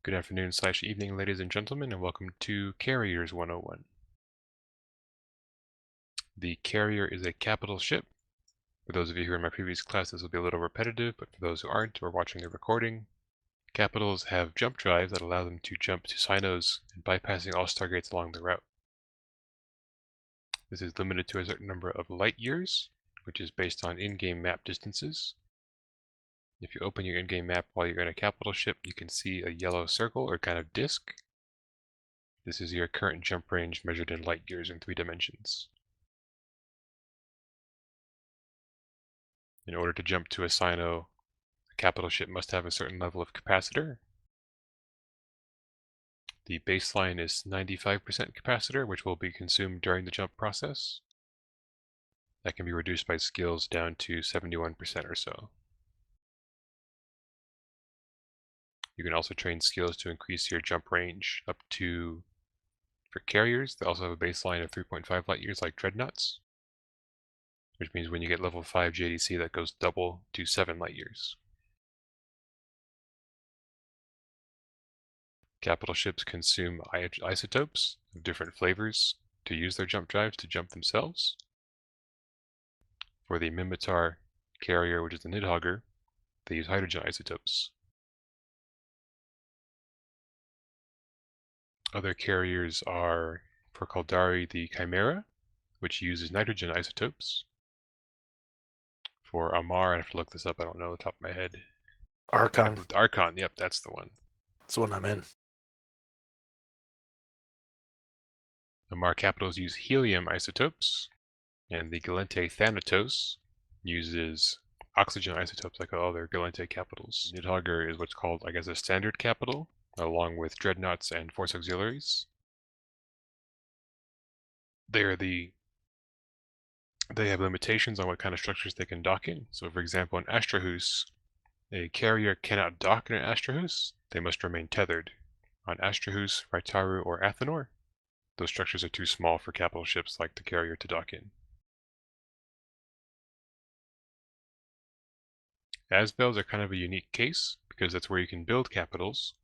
Good afternoon/evening, ladies and gentlemen, and welcome to Carriers 101. The carrier is a capital ship. For those of you who are in my previous class, this will be a little repetitive, but for those who aren't or watching the recording, capitals have jump drives that allow them to jump to Cynos and bypassing all stargates along the route. This is limited to a certain number of light years, which is based on in-game map distances. If you open your in-game map while you're in a capital ship, you can see a yellow circle or kind of disk. This is your current jump range measured in light years in 3 dimensions. In order to jump to a Cyno, a capital ship must have a certain level of capacitor. The baseline is 95% capacitor, which will be consumed during the jump process. That can be reduced by skills down to 71% or so. You can also train skills to increase your jump range up to, for carriers, they also have a baseline of 3.5 light years like dreadnoughts, which means when you get level 5 JDC that goes double to 7 light years. Capital ships consume isotopes of different flavors to use their jump drives to jump themselves. For the Minmatar carrier, which is the Nidhogger, they use hydrogen isotopes. Other carriers are, for Caldari, the Chimera, which uses nitrogen isotopes. For Amar, I have to look this up, I don't know the top of my head. Archon. Archon, yep, that's the one. That's the one I'm in. Amar capitals use helium isotopes, and the Galente Thanatos uses oxygen isotopes like all their Galente capitals. Nidhogger is what's called, I guess, a standard capital, along with dreadnoughts and force auxiliaries. They have limitations on what kind of structures they can dock in. So for example, in Astrahus, a carrier cannot dock in an Astrahus. They must remain tethered. On Astrahus, Raitaru, or Athenor, those structures are too small for capital ships like the carrier to dock in. Asbels are kind of a unique case, because that's where you can build capitals.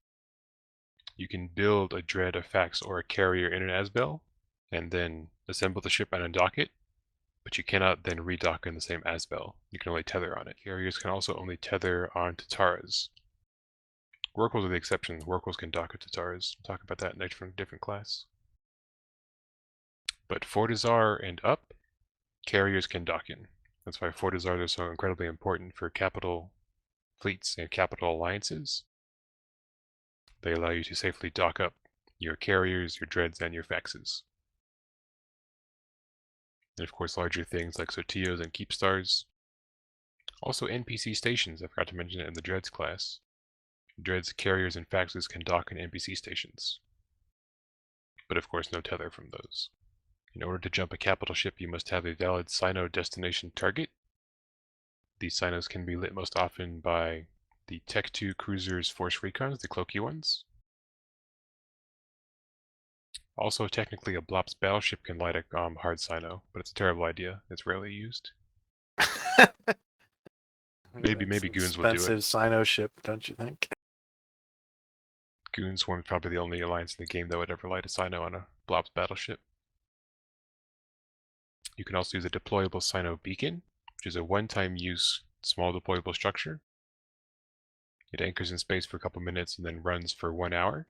You can build a dread, a fax, or a carrier in an Asbel, and then assemble the ship and undock it, but you cannot then redock in the same Asbel. You can only tether on it. Carriers can also only tether on Tataras. Rorquals are the exception. Rorquals can dock at Tataras. We'll talk about that in a different class. But Fortizar and up, carriers can dock in. That's why Fortizars are so incredibly important for capital fleets and capital alliances. They allow you to safely dock up your carriers, your dreads, and your faxes. And of course larger things like Sotios and Keepstars. Also NPC stations, I forgot to mention it in the Dreads class. Dreads, carriers, and faxes can dock in NPC stations. But of course no tether from those. In order to jump a capital ship, you must have a valid Cyno destination target. These Cynos can be lit most often by the Tech 2 cruisers Force Recons, the cloaky ones. Also, technically, a Blops battleship can light a hard Cyno, but it's a terrible idea. It's rarely used. Maybe Goons will do it. Expensive Cyno ship, don't you think? Goon Swarm is probably the only alliance in the game that would ever light a Cyno on a Blops battleship. You can also use a deployable Cyno beacon, which is a one-time use small deployable structure. It anchors in space for a couple minutes and then runs for 1 hour,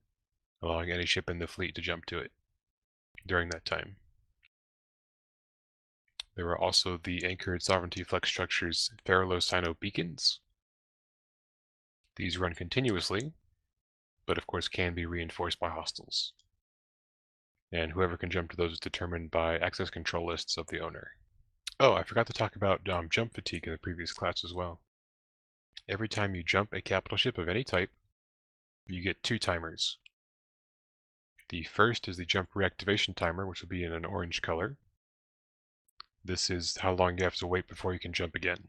allowing any ship in the fleet to jump to it during that time. There are also the anchored Sovereignty Flex structures Faralo Cyno beacons. These run continuously, but of course can be reinforced by hostiles. And whoever can jump to those is determined by access control lists of the owner. Oh, I forgot to talk about jump fatigue in the previous class as well. Every time you jump a capital ship of any type, you get 2 timers. The first is the jump reactivation timer, which will be in an orange color. This is how long you have to wait before you can jump again.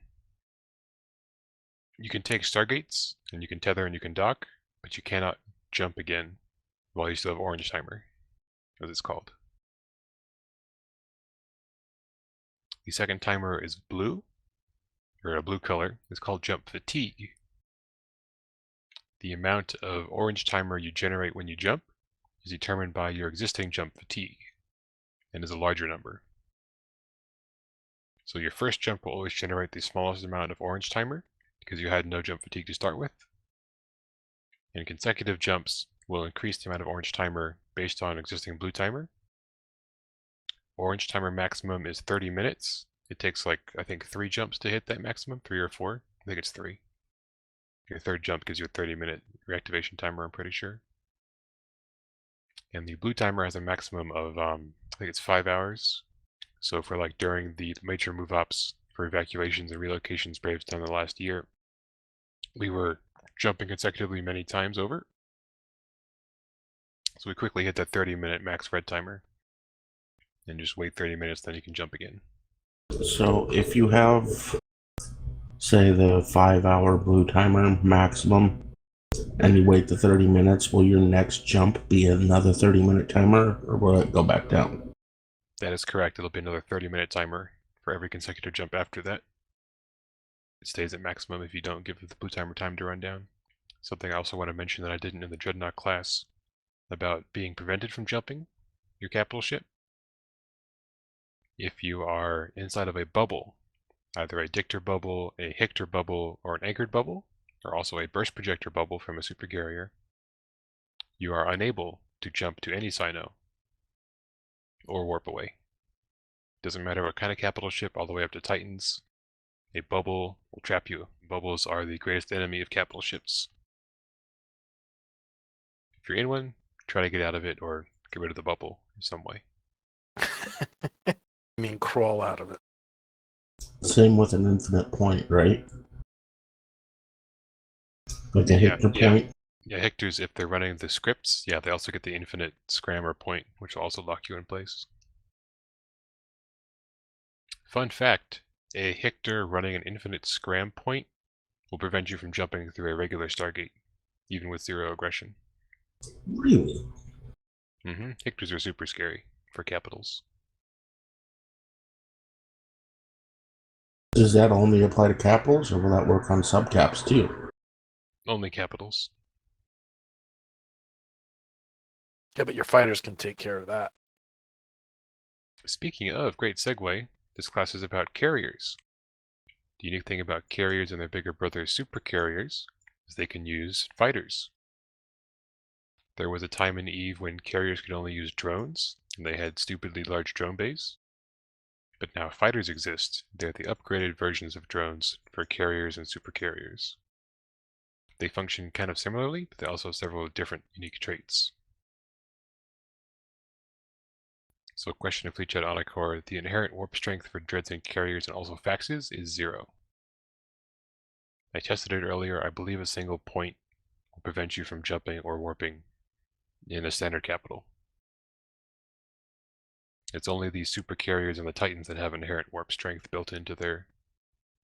You can take stargates, and you can tether and you can dock, but you cannot jump again while you still have orange timer, as it's called. The second timer is blue, or a blue color. It's called jump fatigue. The amount of orange timer you generate when you jump is determined by your existing jump fatigue and is a larger number. So your first jump will always generate the smallest amount of orange timer because you had no jump fatigue to start with. And consecutive jumps will increase the amount of orange timer based on existing blue timer. Orange timer maximum is 30 minutes. It takes like, I think 3 jumps to hit that maximum, 3 or 4. I think it's 3. Your third jump gives you a 30-minute reactivation timer, I'm pretty sure. And the blue timer has a maximum of, I think it's 5 hours. So for like during the major move ops for evacuations and relocations Braves done the last year, we were jumping consecutively many times over. So we quickly hit that 30-minute max red timer. And just wait 30 minutes, then you can jump again. So if you have, say, the 5-hour blue timer maximum, and you wait the 30 minutes, will your next jump be another 30-minute timer, or will it go back down? That is correct. It'll be another 30-minute timer for every consecutive jump after that. It stays at maximum if you don't give the blue timer time to run down. Something I also want to mention that I didn't in the Dreadnought class about being prevented from jumping your capital ship. If you are inside of a bubble, either a dictor bubble, a Hictor bubble, or an anchored bubble, or also a burst projector bubble from a supercarrier, you are unable to jump to any Cyno or warp away. Doesn't matter what kind of capital ship, all the way up to Titans, a bubble will trap you. Bubbles are the greatest enemy of capital ships. If you're in one, try to get out of it or get rid of the bubble in some way. I mean, crawl out of it. Same with an infinite point, right? Like a Hictor point? Yeah, Hictors, if they're running the scripts, yeah, they also get the infinite scram or point, which will also lock you in place. Fun fact, a Hictor running an infinite scram point will prevent you from jumping through a regular Stargate, even with 0 aggression. Really? Hictors are super scary for capitals. Does that only apply to capitals, or will that work on subcaps too? Only capitals. Yeah, but your fighters can take care of that. Speaking of, great segue, this class is about carriers. The unique thing about carriers and their bigger brother supercarriers is they can use fighters. There was a time in EVE when carriers could only use drones, and they had stupidly large drone bays. But now fighters exist. They're the upgraded versions of drones for carriers and supercarriers. They function kind of similarly, but they also have several different unique traits. So question of Fleet Jet Autocore, the inherent warp strength for dreads and carriers and also faxes is 0. I tested it earlier. I believe a single point will prevent you from jumping or warping in a standard capital. It's only the super carriers and the Titans that have inherent warp strength built into their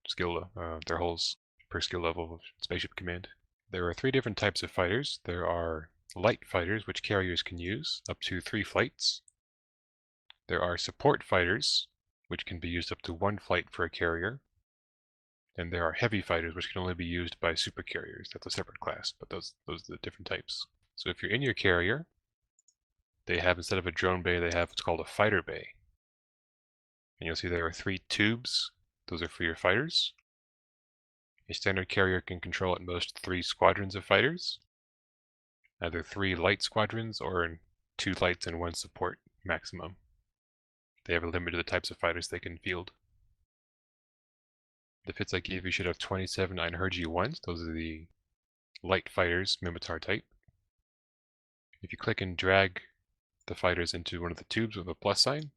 skill, their hulls per skill level of spaceship command. There are 3 different types of fighters. There are light fighters, which carriers can use, up to 3 flights. There are support fighters, which can be used up to 1 flight for a carrier. And there are heavy fighters, which can only be used by supercarriers. That's a separate class, but those are the different types. So if you're in your carrier, they have, instead of a drone bay, they have what's called a fighter bay. And you'll see there are 3 tubes. Those are for your fighters. A standard carrier can control at most 3 squadrons of fighters. Either 3 light squadrons or 2 lights and 1 support maximum. They have a limit to the types of fighters they can field. The fits I gave you should have 27 Einherji-1s. Those are the light fighters, Mimitar type. If you click and drag the fighters into one of the tubes with a plus sign,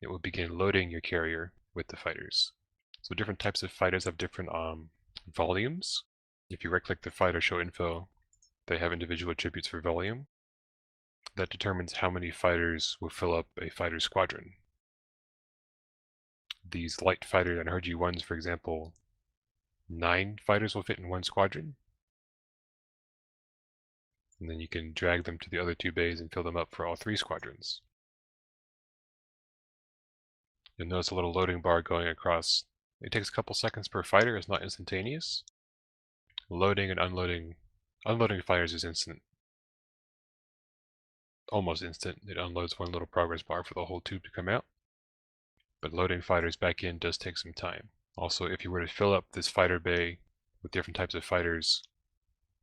it will begin loading your carrier with the fighters. So different types of fighters have different volumes. If you right-click the fighter, show info, they have individual attributes for volume. That determines how many fighters will fill up a fighter squadron. These light fighter and RG-1s, for example, 9 fighters will fit in 1 squadron. And then you can drag them to the other 2 bays and fill them up for all 3 squadrons. You'll notice a little loading bar going across. It takes a couple seconds per fighter, it's not instantaneous. Loading and unloading Unloading fighters is instant. Almost instant. It unloads one little progress bar for the whole tube to come out. But loading fighters back in does take some time. Also, if you were to fill up this fighter bay with different types of fighters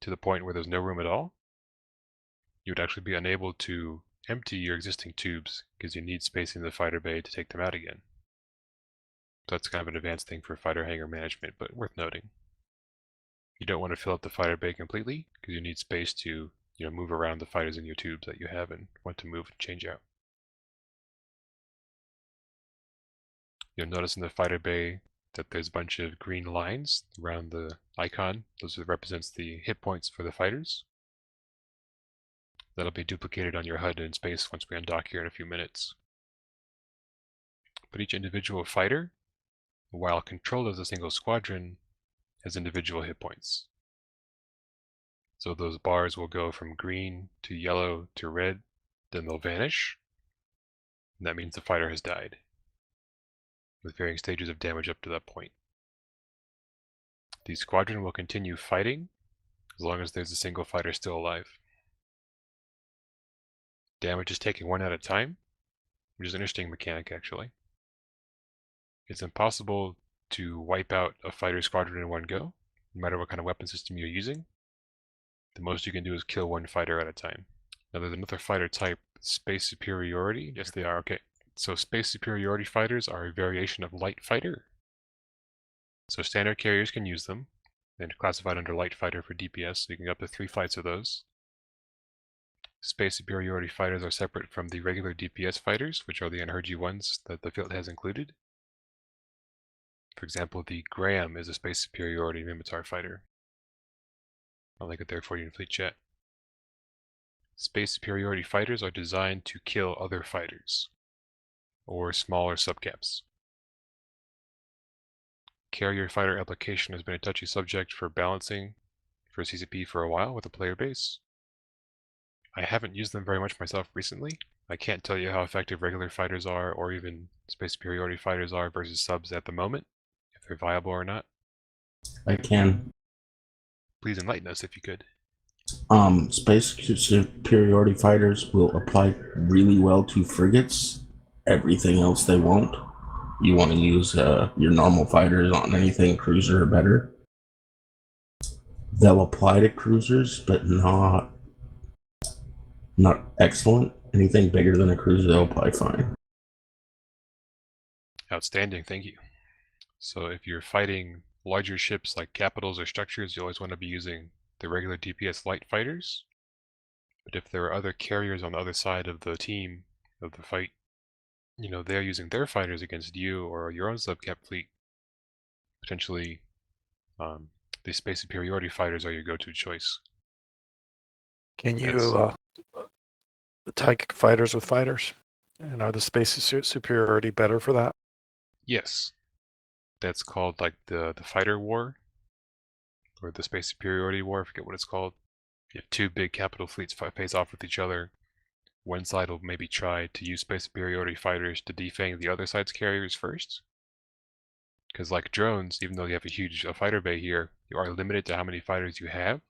to the point where there's no room at all, you would actually be unable to empty your existing tubes because you need space in the fighter bay to take them out again. So that's kind of an advanced thing for fighter hangar management, but worth noting. You don't want to fill up the fighter bay completely because you need space to move around the fighters in your tubes that you have and want to move and change out. You'll notice in the fighter bay that there's a bunch of green lines around the icon. Those represents the hit points for the fighters. That'll be duplicated on your HUD in space once we undock here in a few minutes. But each individual fighter, while controlled as a single squadron, has individual hit points. So those bars will go from green to yellow to red, then they'll vanish. And that means the fighter has died, with varying stages of damage up to that point. The squadron will continue fighting as long as there's a single fighter still alive. Damage is taken one at a time, which is an interesting mechanic actually. It's impossible to wipe out a fighter squadron in one go, no matter what kind of weapon system you're using. The most you can do is kill one fighter at a time. Now there's another fighter type, space superiority. Yes, they are. Okay. So space superiority fighters are a variation of light fighter. So standard carriers can use them. They're classified under light fighter for DPS, so you can get up to 3 fights of those. Space superiority fighters are separate from the regular DPS fighters, which are the unhergy ones that the field has included. For example, the Graham is a space superiority Mimitar fighter. I'll link it there for you in Fleet Chat. Space superiority fighters are designed to kill other fighters, or smaller subcaps. Carrier fighter application has been a touchy subject for balancing for CCP for a while with a player base. I haven't used them very much myself recently. I can't tell you how effective regular fighters are, or even space superiority fighters are versus subs at the moment, if they're viable or not. I can. Please enlighten us if you could. Space superiority fighters will apply really well to frigates. Everything else they won't. You want to use your normal fighters on anything cruiser or better. They'll apply to cruisers, but not excellent. Anything bigger than a cruiser, they'll apply fine. Outstanding, thank you. So if you're fighting larger ships like capitals or structures, you always want to be using the regular DPS light fighters. But if there are other carriers on the other side of the team, of the fight, they're using their fighters against you or your own subcap fleet, potentially the space superiority fighters are your go-to choice. Can you attack fighters with fighters? And are the space superiority better for that? Yes. That's called like the fighter war, or the space superiority war, I forget what it's called. If two big capital fleets face off with each other, one side will maybe try to use space superiority fighters to defang the other side's carriers first. Because like drones, even though you have a huge fighter bay here, you are limited to how many fighters you have.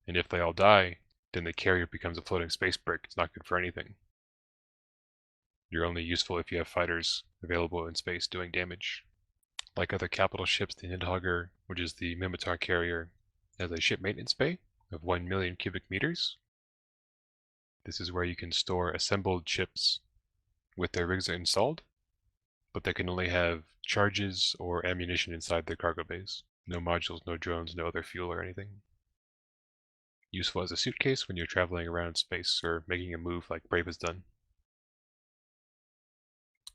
And if they all die, then the carrier becomes a floating space brick. It's not good for anything. You're only useful if you have fighters available in space doing damage. Like other capital ships, the Hangar, which is the Mimitar carrier, has a ship maintenance bay of 1 million cubic meters. This is where you can store assembled ships with their rigs installed, but they can only have charges or ammunition inside their cargo bays. No modules, no drones, no other fuel or anything. Useful as a suitcase when you're traveling around space or making a move like Brave has done.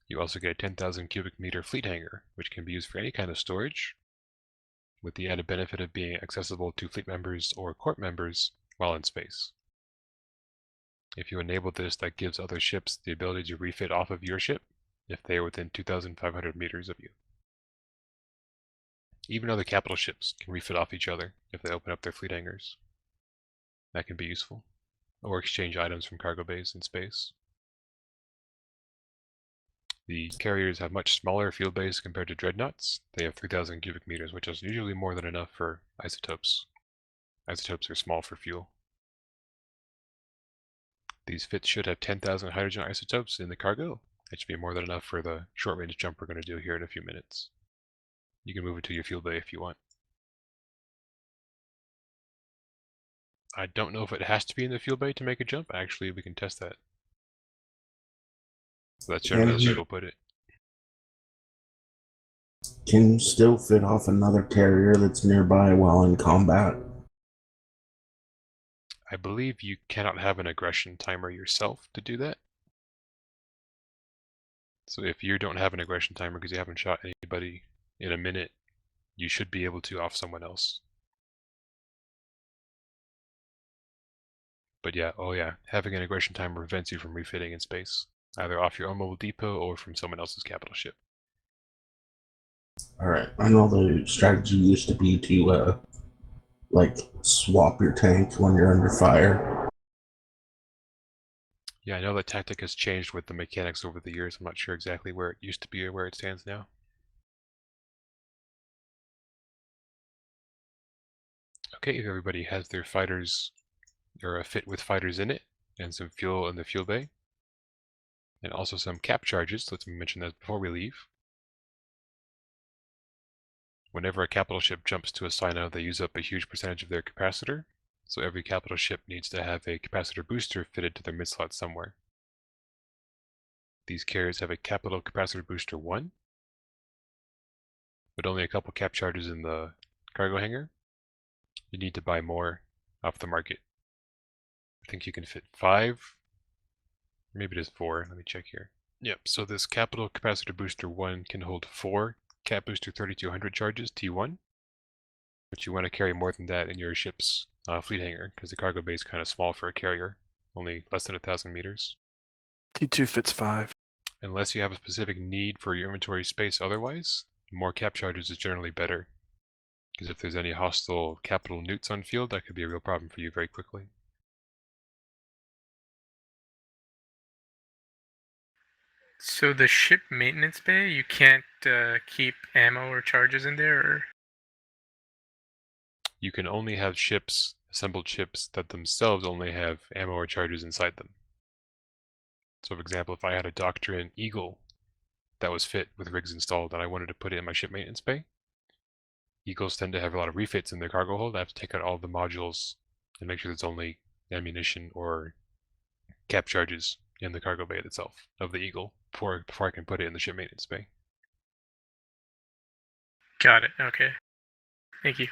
You also get a 10,000 cubic meter fleet hangar, which can be used for any kind of storage, with the added benefit of being accessible to fleet members or court members while in space. If you enable this, that gives other ships the ability to refit off of your ship if they are within 2,500 meters of you. Even other capital ships can refit off each other if they open up their fleet hangars. That can be useful, or exchange items from cargo bays in space. The carriers have much smaller field bays compared to dreadnoughts. They have 3,000 cubic meters, which is usually more than enough for isotopes. Isotopes are small for fuel. These fits should have 10,000 hydrogen isotopes in the cargo. That should be more than enough for the short-range jump we're going to do here in a few minutes. You can move it to your fuel bay if you want. I don't know if it has to be in the fuel bay to make a jump. Actually, we can test that. So that's generally how people put it. Can you still fit off another carrier that's nearby while in combat? I believe you cannot have an aggression timer yourself to do that. So if you don't have an aggression timer because you haven't shot anybody in a minute, you should be able to off someone else. But yeah, oh yeah, having an aggression timer prevents you from refitting in space, either off your own mobile depot or from someone else's capital ship. Alright, I know the strategy used to be to, like, swap your tank when you're under fire. Yeah, I know that tactic has changed with the mechanics over the years. I'm not sure exactly where it used to be or where it stands now. Okay, if everybody has their fighters, or a fit with fighters in it, and some fuel in the fuel bay, and also some cap charges, let's mention that before we leave. Whenever a capital ship jumps to a Sino, they use up a huge percentage of their capacitor, so every capital ship needs to have a capacitor booster fitted to their mid-slot somewhere. These carriers have a capital capacitor booster 1, but only a couple cap charges in the cargo hangar. You need to buy more off the market. I think you can fit 5, maybe it is 4, let me check here. Yep, so this capital capacitor booster 1 can hold 4 Cap Booster 3200 charges, T1, but you want to carry more than that in your ship's fleet hangar, because the cargo bay is kind of small for a carrier, only less than 1,000 meters. T2 fits 5. Unless you have a specific need for your inventory space otherwise, more cap charges is generally better, because if there's any hostile capital newts on field, that could be a real problem for you very quickly. So the ship maintenance bay, you can't keep ammo or charges in there, or? You can only have ships, assembled ships, that themselves only have ammo or charges inside them. So for example, if I had a Doctrine Eagle that was fit with rigs installed and I wanted to put it in my ship maintenance bay, Eagles tend to have a lot of refits in their cargo hold. I have to take out all the modules and make sure there's only ammunition or cap charges in the cargo bay itself of the Eagle before I can put it in the ship maintenance bay. Got it, okay. Thank you.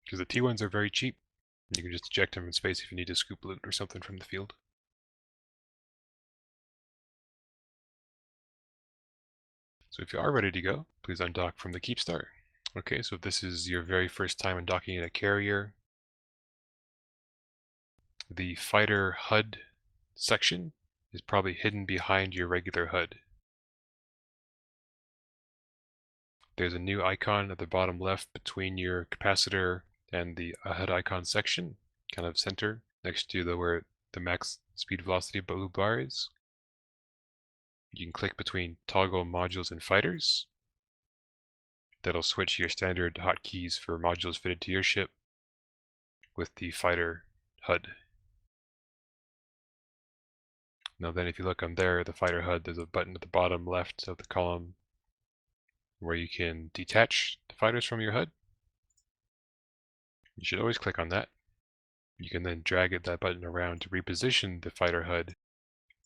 Because the T1s are very cheap. You can just eject them in space if you need to scoop loot or something from the field. So if you are ready to go, please undock from the Keep Star. Okay, so if this is your very first time undocking in a carrier, the fighter HUD section is probably hidden behind your regular HUD. There's a new icon at the bottom left between your capacitor and the HUD icon section, kind of center, next to where the max speed velocity blue bar is. You can click between toggle modules and fighters. That'll switch your standard hotkeys for modules fitted to your ship with the fighter HUD. Now then, if you look on there, the fighter HUD, there's a button at the bottom left of the column where you can detach the fighters from your HUD. You should always click on that. You can then drag that button around to reposition the fighter HUD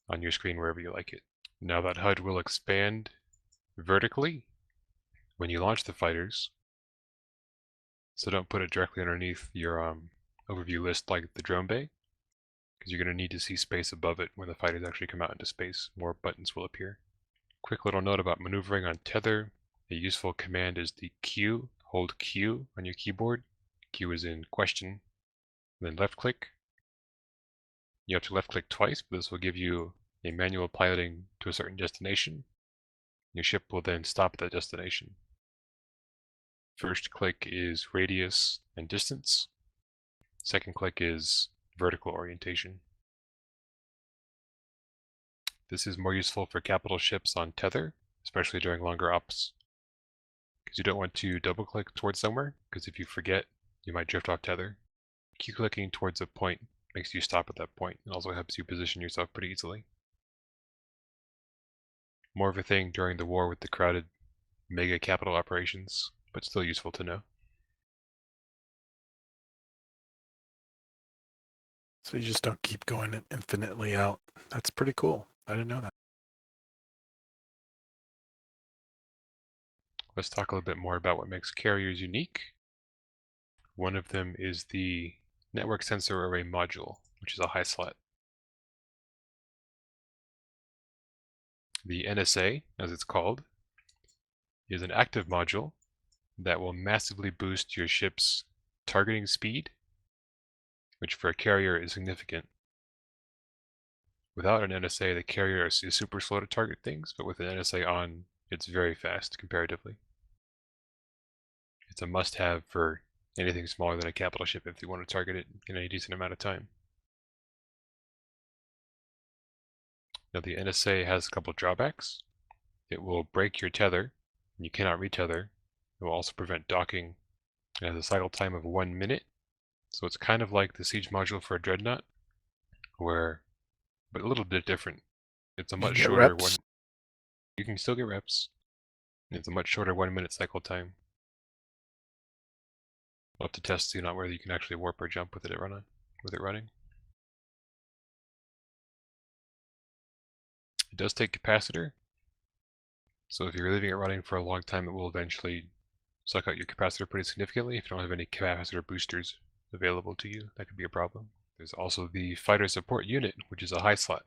on your screen wherever you like it. Now that HUD will expand vertically when you launch the fighters, so don't put it directly underneath your overview list like the drone bay, because you're going to need to see space above it when the fighters actually come out into space. More buttons will appear. Quick little note about maneuvering on tether. A useful command is the Q. Hold Q on your keyboard. Q is in question. Then left click. You have to left click twice, but this will give you a manual piloting to a certain destination. Your ship will then stop at that destination. First click is radius and distance. Second click is vertical orientation. This is more useful for capital ships on tether, especially during longer ops, because you don't want to double click towards somewhere, because if you forget, you might drift off tether. Keep clicking towards a point makes you stop at that point and also helps you position yourself pretty easily. More of a thing during the war with the crowded mega capital operations, but still useful to know. So you just don't keep going infinitely out. That's pretty cool. I didn't know that. Let's talk a little bit more about what makes carriers unique. One of them is the Network Sensor Array Module, which is a high slot. The NSA, as it's called, is an active module that will massively boost your ship's targeting speed, which for a carrier is significant. Without an NSA, the carrier is super slow to target things, but with an NSA on, it's very fast comparatively. It's a must-have for anything smaller than a capital ship if you want to target it in a decent amount of time. Now the NSA has a couple drawbacks. It will break your tether, and you cannot retether. It will also prevent docking. It has a cycle time of 1 minute, so it's kind of like the siege module for a dreadnought, but a little bit different. It's a much shorter one. You can still get reps. It's a much shorter 1 minute cycle time. We'll have to test to see not whether you can actually warp or jump with it running. It does take capacitor, so if you're leaving it running for a long time, it will eventually suck out your capacitor pretty significantly. If you don't have any capacitor boosters available to you, that could be a problem. There's also the fighter support unit, which is a high slot.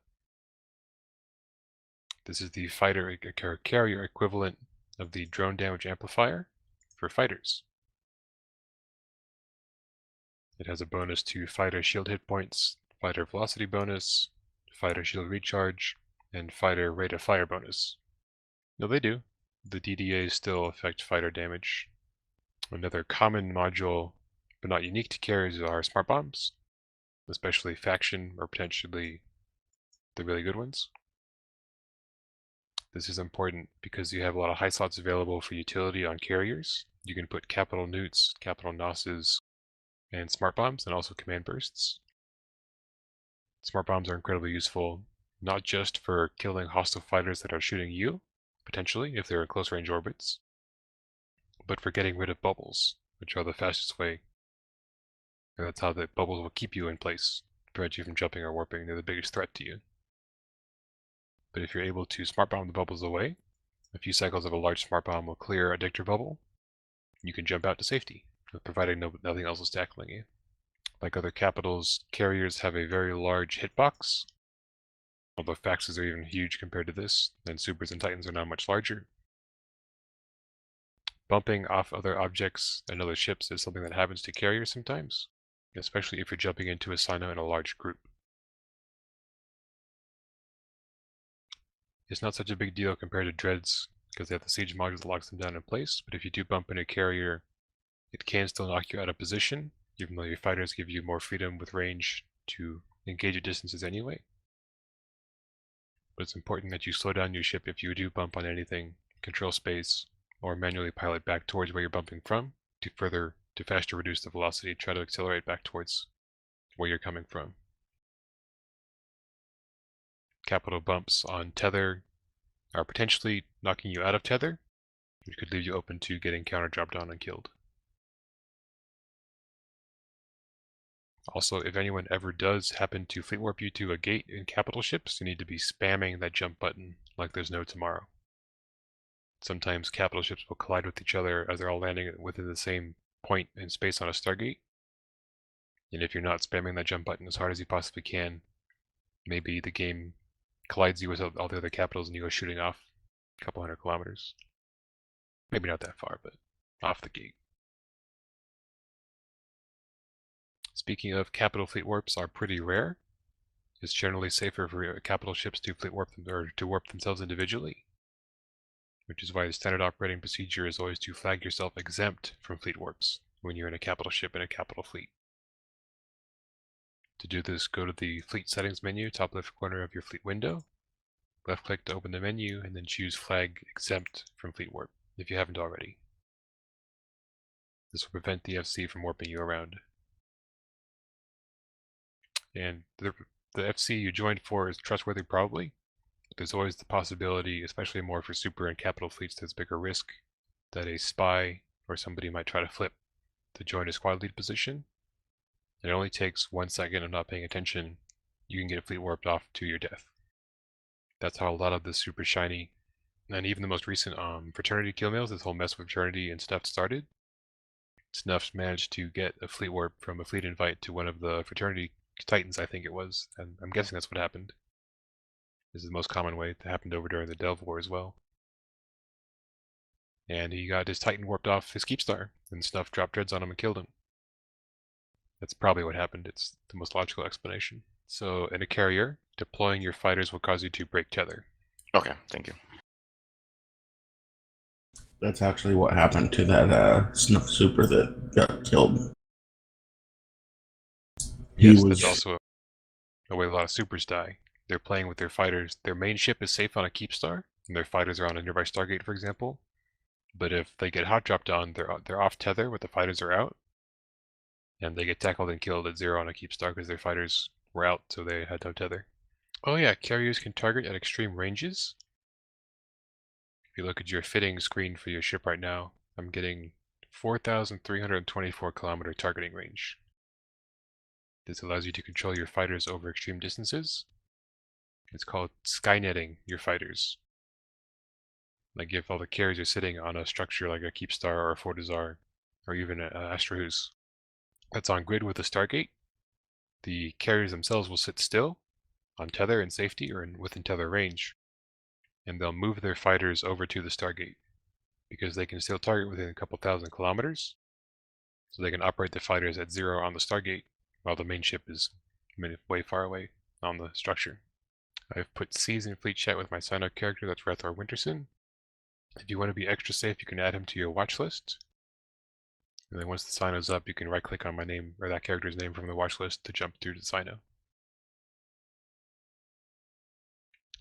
This is the fighter carrier equivalent of the drone damage amplifier for fighters. It has a bonus to fighter shield hit points, fighter velocity bonus, fighter shield recharge, and fighter rate of fire bonus. No, they do. The DDAs still affect fighter damage. Another common module, but not unique to carriers, are smart bombs, especially faction or potentially the really good ones. This is important because you have a lot of high slots available for utility on carriers. You can put capital newts, capital nosses, and smart bombs, and also command bursts. Smart bombs are incredibly useful, not just for killing hostile fighters that are shooting you, potentially, if they're in close range orbits, but for getting rid of bubbles, which are the fastest way. And that's how the bubbles will keep you in place, prevent you from jumping or warping. They're the biggest threat to you. But if you're able to smart bomb the bubbles away, a few cycles of a large smart bomb will clear a Dictor bubble. You can jump out to safety, providing nothing else is tackling you. Like other capitals, carriers have a very large hitbox, although faxes are even huge compared to this, and supers and titans are now much larger. Bumping off other objects and other ships is something that happens to carriers sometimes, especially if you're jumping into a silo in a large group. It's not such a big deal compared to dreads, because they have the siege module that locks them down in place, but if you do bump into a carrier, it can still knock you out of position, even though your fighters give you more freedom with range to engage at distances anyway. But it's important that you slow down your ship if you do bump on anything, control space, or manually pilot back towards where you're bumping from to faster reduce the velocity, try to accelerate back towards where you're coming from. Capital bumps on tether are potentially knocking you out of tether, which could leave you open to getting counter dropped on and killed. Also, if anyone ever does happen to fleet warp you to a gate in capital ships, you need to be spamming that jump button like there's no tomorrow. Sometimes capital ships will collide with each other as they're all landing within the same point in space on a Stargate. And if you're not spamming that jump button as hard as you possibly can, maybe the game collides you with all the other capitals and you go shooting off a couple 100 kilometers. Maybe not that far, but off the gate. Speaking of, capital fleet warps are pretty rare. It's generally safer for capital ships to fleet warp them or to warp themselves individually, which is why the standard operating procedure is always to flag yourself exempt from fleet warps when you're in a capital ship in a capital fleet. To do this, go to the Fleet Settings menu, top left corner of your fleet window, left click to open the menu, and then choose Flag Exempt from Fleet Warp, if you haven't already. This will prevent the FC from warping you around. And the FC you joined for is trustworthy probably, but there's always the possibility, especially more for super and capital fleets, there's bigger risk that a spy or somebody might try to flip to join a squad lead position. It only takes 1 second of not paying attention, you can get a fleet warped off to your death. That's how a lot of the super shiny, and even the most recent fraternity kill mails, this whole mess with fraternity and stuff started. Snuff managed to get a fleet warp from a fleet invite to one of the fraternity titans, I think it was, and I'm guessing that's what happened. This is the most common way. It happened over during the Delve War as well. And he got his titan warped off his keepstar, and Snuff dropped dreads on him and killed him. That's probably what happened. It's the most logical explanation. So in a carrier, deploying your fighters will cause you to break tether. Okay, thank you. That's actually what happened to that Snuff Super that got killed. Yes, that's also a way a lot of supers die. They're playing with their fighters. Their main ship is safe on a keepstar, and their fighters are on a nearby Stargate, for example. But if they get hot dropped on, they're off tether, but the fighters are out, and they get tackled and killed at 0 on a keepstar because their fighters were out, so they had no tether. Oh yeah, carriers can target at extreme ranges. If you look at your fitting screen for your ship right now, I'm getting 4,324 kilometer targeting range. This allows you to control your fighters over extreme distances. It's called Skynetting your fighters. Like if all the carriers are sitting on a structure like a Keepstar or a Fortizar, or even an Astrahus, that's on grid with a Stargate, the carriers themselves will sit still, on tether and safety, or within tether range, and they'll move their fighters over to the Stargate, because they can still target within a couple thousand kilometers, so they can operate the fighters at 0 on the Stargate, while the main ship is way far away on the structure. I've put C's in fleet chat with my sign-up character, that's Rethor Winterson. If you want to be extra safe, you can add him to your watch list. And then once the sign is up, you can right-click on my name, or that character's name from the watch list to jump through to the sign-up.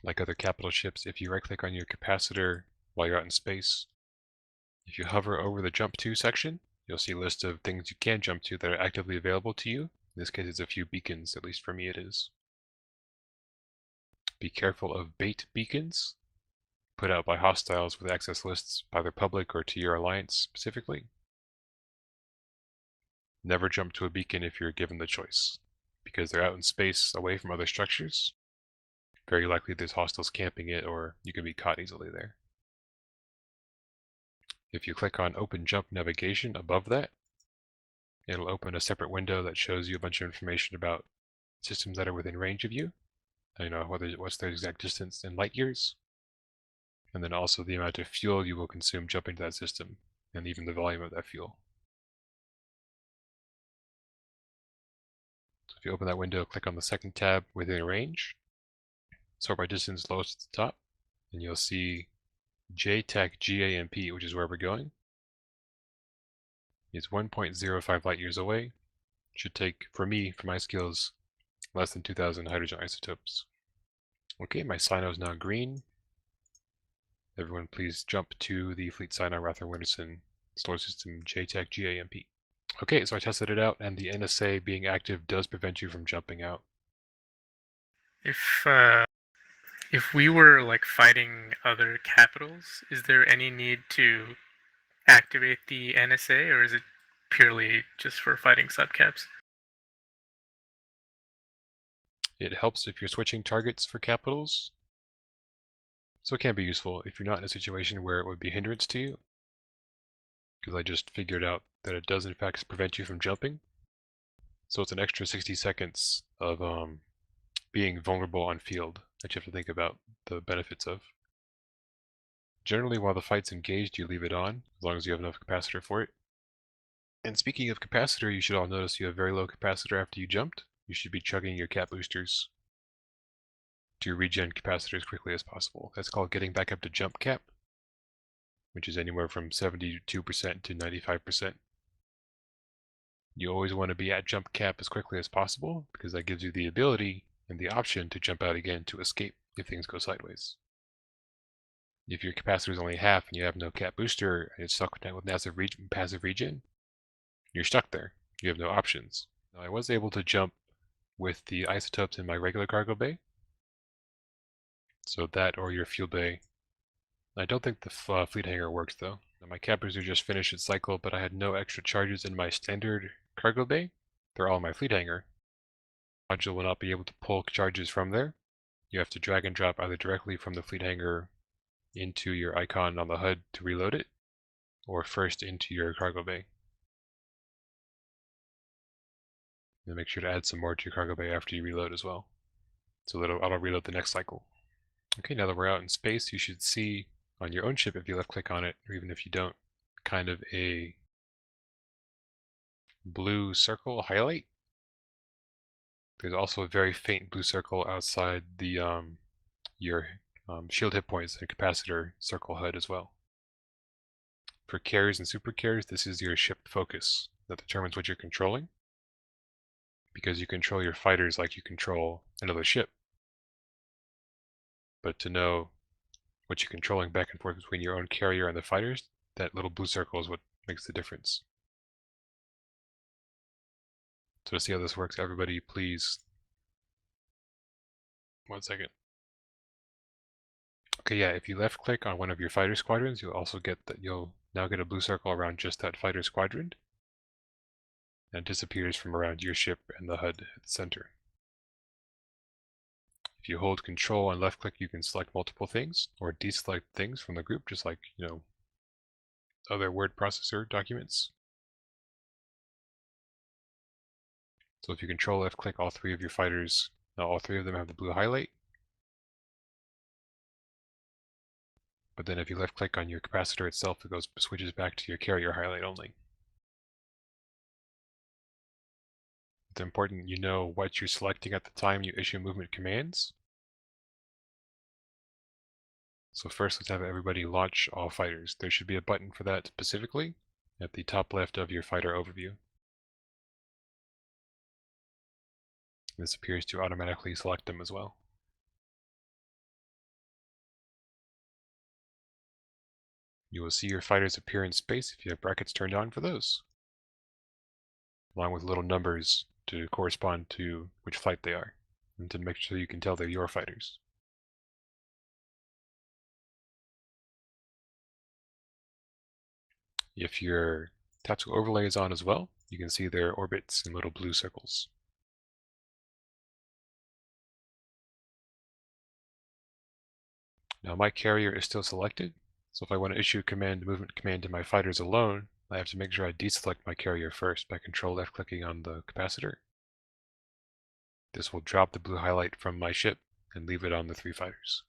Like other capital ships, if you right-click on your capacitor while you're out in space, if you hover over the jump to section, you'll see a list of things you can jump to that are actively available to you. In this case, it's a few beacons, at least for me it is. Be careful of bait beacons, put out by hostiles with access lists either public or to your alliance specifically. Never jump to a beacon if you're given the choice, because they're out in space away from other structures. Very likely there's hostiles camping it, or you can be caught easily there. If you click on Open Jump Navigation above that, it'll open a separate window that shows you a bunch of information about systems that are within range of you. You know, what's their exact distance in light years, and then also the amount of fuel you will consume jumping to that system, and even the volume of that fuel. So if you open that window, click on the second tab within range, sort by distance lowest at the top, and you'll see JTAC GAMP, which is where we're going. It's 1.05 light years away. Should take, for me, for my skills, less than 2,000 hydrogen isotopes. Okay, my Sino is now green. Everyone please jump to the fleet Sino Rethor Winterson solar system JTAC GAMP. Okay, so I tested it out, and the NSA being active does prevent you from jumping out. If we were like fighting other capitals, is there any need to activate the NSA, or is it purely just for fighting subcaps? It helps if you're switching targets for capitals, so it can be useful if you're not in a situation where it would be a hindrance to you, because I just figured out that it does in fact prevent you from jumping. So it's an extra 60 seconds of being vulnerable on field that you have to think about the benefits of. Generally, while the fight's engaged, you leave it on, as long as you have enough capacitor for it. And speaking of capacitor, you should all notice you have very low capacitor after you jumped. You should be chugging your cap boosters to regen capacitor as quickly as possible. That's called getting back up to jump cap, which is anywhere from 72% to 95%. You always want to be at jump cap as quickly as possible, because that gives you the ability and the option to jump out again to escape if things go sideways. If your capacitor is only half and you have no cap booster and it's stuck with passive regen, you're stuck there. You have no options. Now, I was able to jump with the isotopes in my regular cargo bay. So that or your fuel bay. I don't think the fleet hangar works though. My Capacitor just finished its cycle, but I had no extra charges in my standard cargo bay. They're all in my fleet hangar. Module will not be able to pull charges from there. You have to drag and drop either directly from the fleet hangar into your icon on the HUD to reload it, or first into your cargo bay. And make sure to add some more to your cargo bay after you reload as well, so that it'll auto-reload the next cycle. Okay, now that we're out in space, you should see on your own ship, if you left-click on it, or even if you don't, kind of a blue circle highlight. There's also a very faint blue circle outside the your shield hit points and capacitor circle HUD as well. For carriers and super carriers, this is your ship focus that determines what you're controlling, because you control your fighters like you control another ship. But to know what you're controlling back and forth between your own carrier and the fighters, that little blue circle is what makes the difference. So to see how this works, everybody please, 1 second. Okay, yeah, if you left click on one of your fighter squadrons, you'll now get a blue circle around just that fighter squadron. And it disappears from around your ship and the HUD at the center. If you hold control and left click, you can select multiple things or deselect things from the group, just like, other word processor documents. So if you control left click all three of your fighters, now all three of them have the blue highlight. But then if you left click on your capacitor itself, it switches back to your carrier highlight only. It's important you know what you're selecting at the time you issue movement commands. So first, let's have everybody launch all fighters. There should be a button for that specifically at the top left of your fighter overview. This appears to automatically select them as well. You will see your fighters appear in space if you have brackets turned on for those, along with little numbers to correspond to which flight they are, and to make sure you can tell they're your fighters. If your tactical overlay is on as well, you can see their orbits in little blue circles. Now my carrier is still selected, so if I want to issue a movement command to my fighters alone, I have to make sure I deselect my carrier first by control left clicking on the capacitor. This will drop the blue highlight from my ship and leave it on the 3 fighters.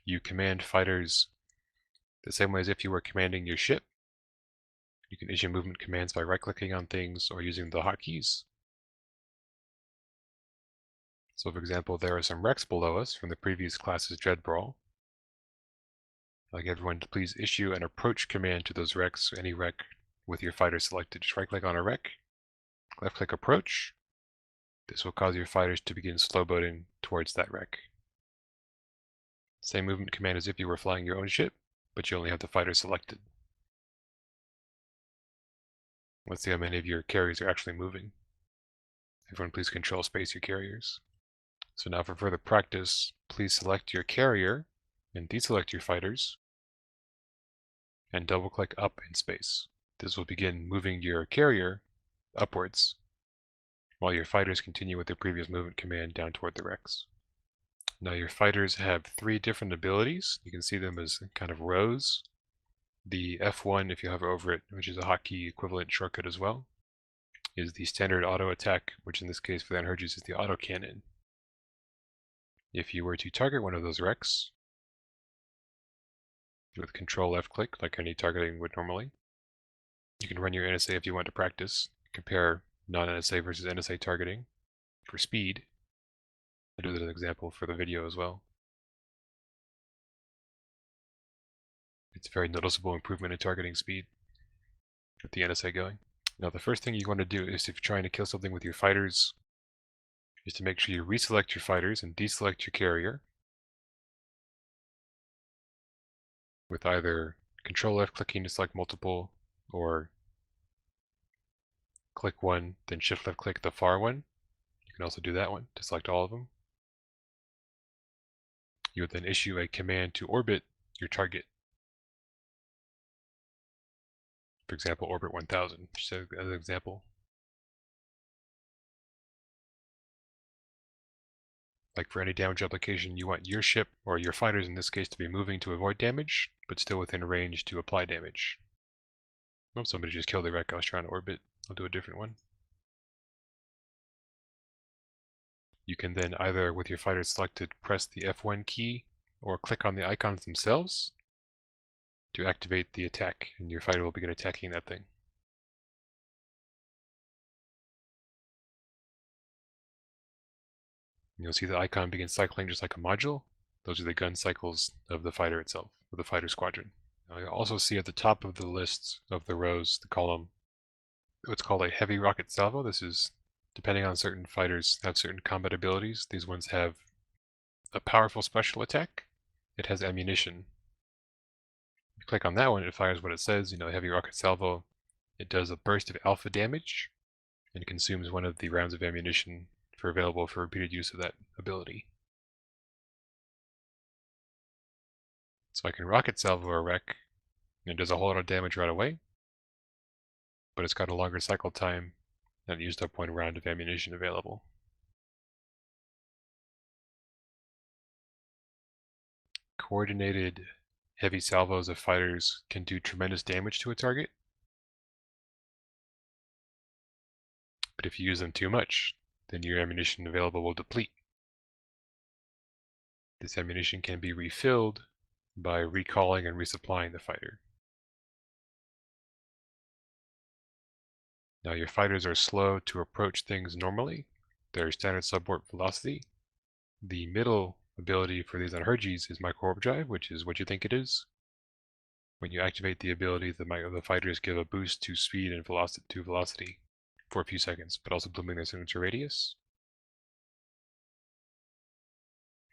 You command fighters the same way as if you were commanding your ship. You can issue movement commands by right-clicking on things or using the hotkeys. So for example, there are some wrecks below us from the previous class's Dread Brawl. I'd like everyone to please issue an approach command to those wrecks, any wreck with your fighter selected. Just right-click on a wreck, left-click approach. This will cause your fighters to begin slow boating towards that wreck. Same movement command as if you were flying your own ship, but you only have the fighter selected. Let's see how many of your carriers are actually moving. Everyone please control space your carriers. So now for further practice, please select your carrier and deselect your fighters, and double-click up in space. This will begin moving your carrier upwards, while your fighters continue with their previous movement command down toward the wrecks. Now your fighters have 3 different abilities. You can see them as kind of rows. The F1, if you hover over it, which is a hotkey equivalent shortcut as well, is the standard auto attack, which in this case for the unhurges is the auto cannon. If you were to target one of those wrecks with control left click, like any targeting would normally, you can run your NSA if you want to practice, compare non-NSA versus NSA targeting for speed. I do that as an example for the video as well. It's a very noticeable improvement in targeting speed with the NSA going. Now the first thing you want to do is, if you're trying to kill something with your fighters, is to make sure you reselect your fighters and deselect your carrier with either control left clicking to select multiple, or click one, then shift left click the far one. You can also do that one to select all of them. You would then issue a command to orbit your target. For example, orbit 1000, just as an example. Like for any damage application, you want your ship, or your fighters in this case, to be moving to avoid damage, but still within range to apply damage. Oh, somebody just killed the wreck I was trying to orbit. I'll do a different one. You can then either, with your fighters selected, press the F1 key, or click on the icons themselves to activate the attack, and your fighter will begin attacking that thing. You'll see the icon begin cycling just like a module. Those are the gun cycles of the fighter itself, of the fighter squadron. Now you'll also see at the top of the list of the rows, the column, what's called a heavy rocket salvo. This is, depending on certain fighters, have certain combat abilities. These ones have a powerful special attack. It has ammunition. You click on that one, it fires what it says, heavy rocket salvo. It does a burst of alpha damage and consumes one of the rounds of ammunition available for repeated use of that ability. So I can rocket salvo a wreck, and it does a whole lot of damage right away, but it's got a longer cycle time and it used up one round of ammunition available. Coordinated heavy salvos of fighters can do tremendous damage to a target, but if you use them too much, then your ammunition available will deplete. This ammunition can be refilled by recalling and resupplying the fighter. Now your fighters are slow to approach things normally. Their standard subwarp velocity. The middle ability for these on Herges is micro warp drive, which is what you think it is. When you activate the ability, the fighters give a boost to speed and velocity for a few seconds, but also blooming their signature radius.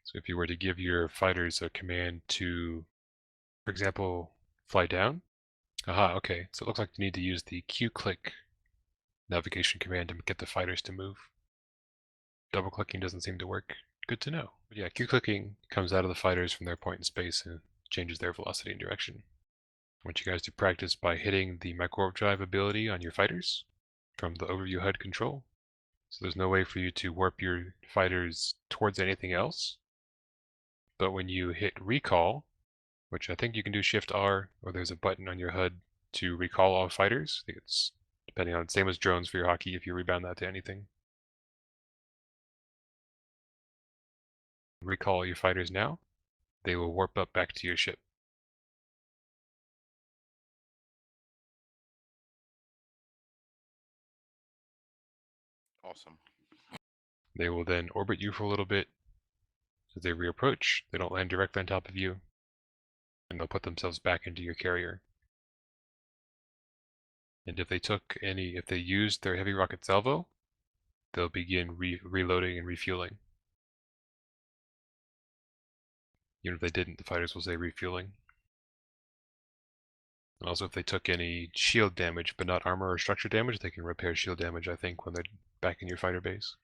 So if you were to give your fighters a command to, for example, fly down. Aha, okay, so it looks like you need to use the Q-click navigation command to get the fighters to move. Double clicking doesn't seem to work. Good to know. But yeah, Q-clicking comes out of the fighters from their point in space and changes their velocity and direction. I want you guys to practice by hitting the micro warp drive ability on your fighters from the overview HUD control. So there's no way for you to warp your fighters towards anything else. But when you hit recall, which I think you can do Shift R, or there's a button on your HUD to recall all fighters. I think it's depending on, same as drones for your hockey if you rebound that to anything. Recall your fighters now. They will warp up back to your ship. Awesome. They will then orbit you for a little bit. As they reapproach, they don't land directly on top of you, and they'll put themselves back into your carrier. And if they used their heavy rocket salvo, they'll begin reloading and refueling. Even if they didn't, the fighters will say refueling. And also if they took any shield damage, but not armor or structure damage, they can repair shield damage, I think, when they're back in your fighter base.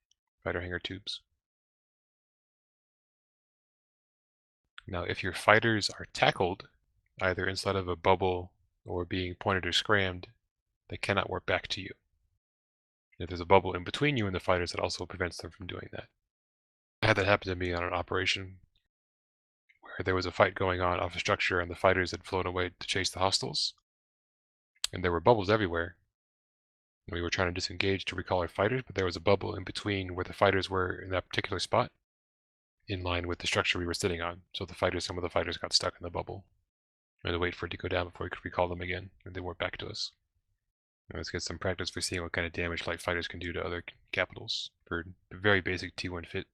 Fighter hangar tubes. Now if your fighters are tackled, either inside of a bubble or being pointed or scrammed, they cannot warp back to you. If there's a bubble in between you and the fighters, that also prevents them from doing that. I had that happen to me on an operation where there was a fight going on off a structure and the fighters had flown away to chase the hostiles. And there were bubbles everywhere. And we were trying to disengage to recall our fighters, but there was a bubble in between where the fighters were in that particular spot, in line with the structure we were sitting on. So some of the fighters got stuck in the bubble. We had to wait for it to go down before we could recall them again, and they weren't back to us. Let's get some practice for seeing what kind of damage light fighters can do to other capitals for very basic T1 fit.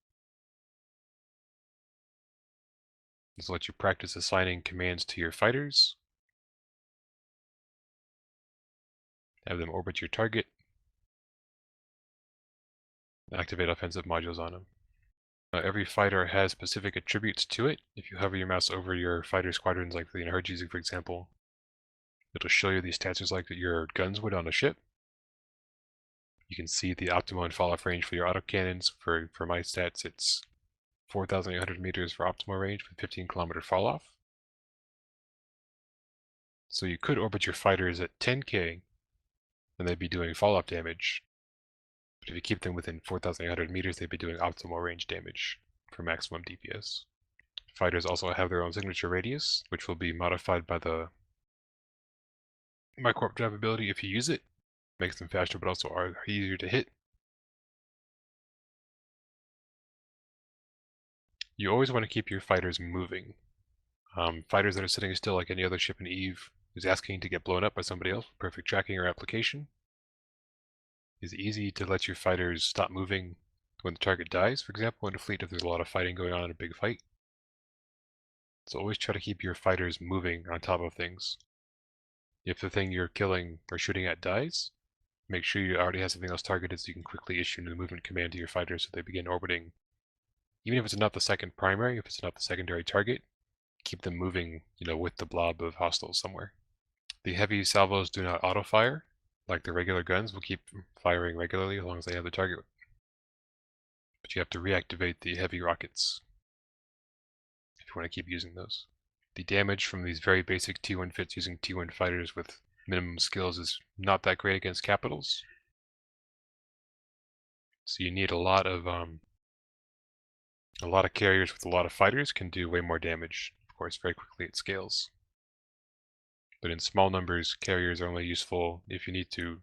This will let you practice assigning commands to your fighters. Have them orbit your target. Activate offensive modules on them. Every fighter has specific attributes to it. If you hover your mouse over your fighter squadrons, like the Herges, for example, it'll show you these stats just like your guns would on a ship. You can see the optimal and fall-off range for your autocannons. For my stats, it's 4,800 meters for optimal range with 15-kilometer fall-off. So you could orbit your fighters at 10k, and they'd be doing fall-off damage. But if you keep them within 4,800 meters, they'd be doing optimal range damage for maximum DPS. Fighters also have their own signature radius, which will be modified by the micro-warp drive ability if you use it. Makes them faster, but also are easier to hit. You always want to keep your fighters moving. Fighters that are sitting still like any other ship in EVE is asking to get blown up by somebody else with perfect tracking or application. It's easy to let your fighters stop moving when the target dies, for example, in a fleet if there's a lot of fighting going on in a big fight. So always try to keep your fighters moving on top of things. If the thing you're killing or shooting at dies, make sure you already have something else targeted so you can quickly issue a movement command to your fighters so they begin orbiting. Even if it's not the second primary, if it's not the secondary target, keep them moving, with the blob of hostiles somewhere. The heavy salvos do not auto-fire. Like the regular guns, will keep firing regularly as long as they have the target. But you have to reactivate the heavy rockets if you want to keep using those. The damage from these very basic T1 fits using T1 fighters with minimum skills is not that great against capitals. So you need a lot of carriers with a lot of fighters can do way more damage, of course, very quickly at scales. But in small numbers, carriers are only useful if you need to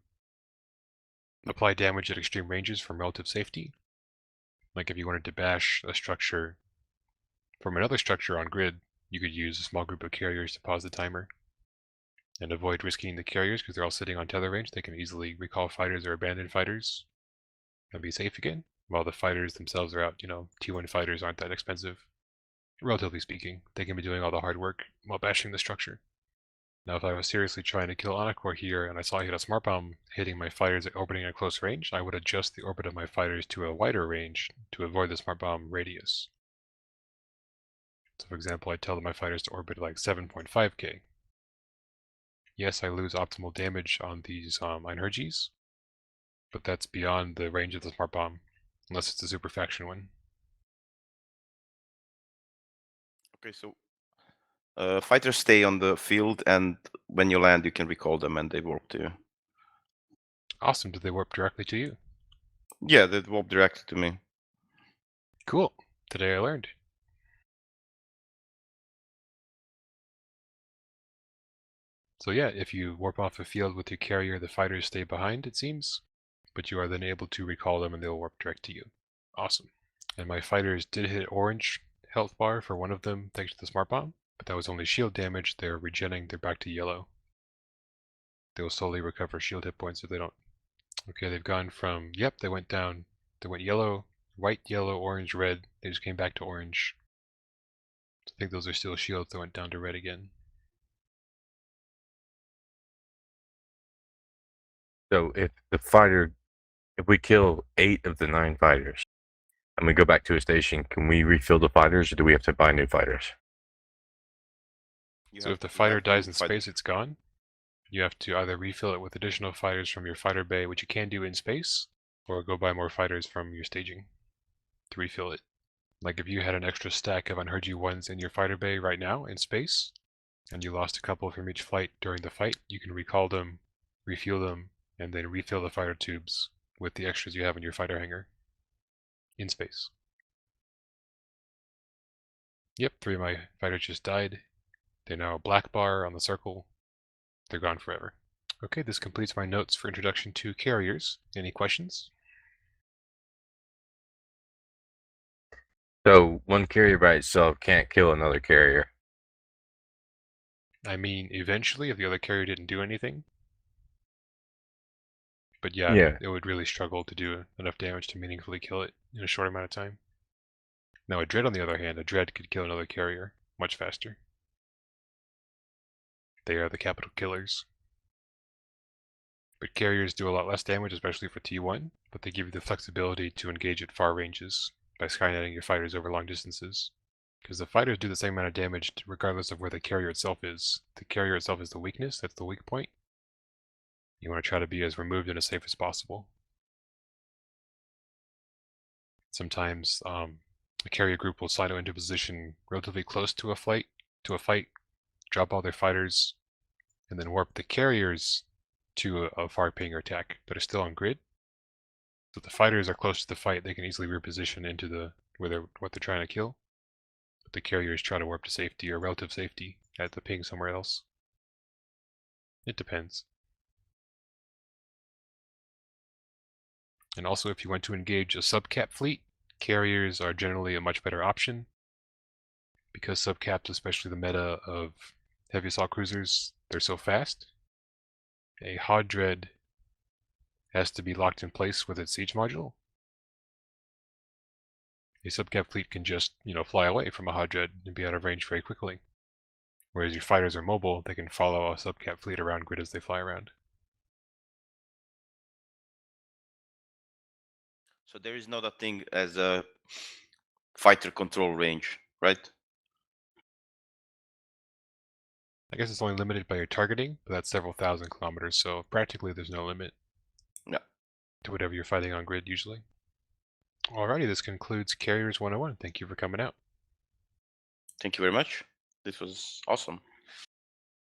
apply damage at extreme ranges from relative safety. Like if you wanted to bash a structure from another structure on grid, you could use a small group of carriers to pause the timer and avoid risking the carriers because they're all sitting on tether range. They can easily recall fighters or abandon fighters and be safe again, while the fighters themselves are out. T1 fighters aren't that expensive, relatively speaking. They can be doing all the hard work while bashing the structure. Now, if I was seriously trying to kill Anakor here and I saw I hit a smart bomb hitting my fighters orbiting at close range, I would adjust the orbit of my fighters to a wider range to avoid the smart bomb radius. So for example, I tell my fighters to orbit like 7.5k. Yes, I lose optimal damage on these Einherjes, but that's beyond the range of the smart bomb, unless it's a super faction one. Okay, so fighters stay on the field, and when you land, you can recall them, and they warp to you. Awesome. Did they warp directly to you? Yeah, they warp directly to me. Cool. Today I learned. So yeah, if you warp off a field with your carrier, the fighters stay behind, it seems, but you are then able to recall them and they'll warp direct to you. Awesome. And my fighters did hit orange health bar for one of them thanks to the smart bomb, but that was only shield damage. They're regenning, they're back to yellow. They will slowly recover shield hit points if they don't. Okay, they've gone from, yep, they went down, they went yellow, white, yellow, orange, red, they just came back to orange. I think those are still shields that went down to red again. So if we kill 8 of the 9 fighters and we go back to a station, can we refill the fighters or do we have to buy new fighters? So if the fighter dies in space, it's gone. You have to either refill it with additional fighters from your fighter bay, which you can do in space, or go buy more fighters from your staging to refill it. Like if you had an extra stack of Unheard ones in your fighter bay right now in space, and you lost a couple from each flight during the fight, you can recall them, refuel them, and then refill the fighter tubes with the extras you have in your fighter hangar in space. Yep, 3 of my fighters just died. They're now a black bar on the circle. They're gone forever. Okay, this completes my notes for Introduction to Carriers. Any questions? So one carrier by itself can't kill another carrier. I mean, eventually, if the other carrier didn't do anything. But yeah, it would really struggle to do enough damage to meaningfully kill it in a short amount of time. Now a Dread, on the other hand, a Dread could kill another carrier much faster. They are the capital killers. But carriers do a lot less damage, especially for T1, but they give you the flexibility to engage at far ranges by skynetting your fighters over long distances. Because the fighters do the same amount of damage regardless of where the carrier itself is. The carrier itself is the weakness, that's the weak point. You want to try to be as removed and as safe as possible. Sometimes a carrier group will silo into position relatively close to a fight, drop all their fighters, and then warp the carriers to a far pinger attack that are still on grid. So if the fighters are close to the fight, they can easily reposition into what they're trying to kill. But the carriers try to warp to safety or relative safety at the ping somewhere else. It depends. And also, if you want to engage a subcap fleet, carriers are generally a much better option, because subcaps, especially the meta of heavy assault cruisers, they're so fast. A Hod Dread has to be locked in place with its siege module. A subcap fleet can just, fly away from a Hod Dread and be out of range very quickly. Whereas your fighters are mobile, they can follow a subcap fleet around grid as they fly around. So there is not a thing as a fighter control range, right? I guess it's only limited by your targeting, but that's several thousand kilometers, so practically there's no limit. Yeah. To whatever you're fighting on grid usually. Alrighty, this concludes Carriers 101. Thank you for coming out. Thank you very much. This was awesome.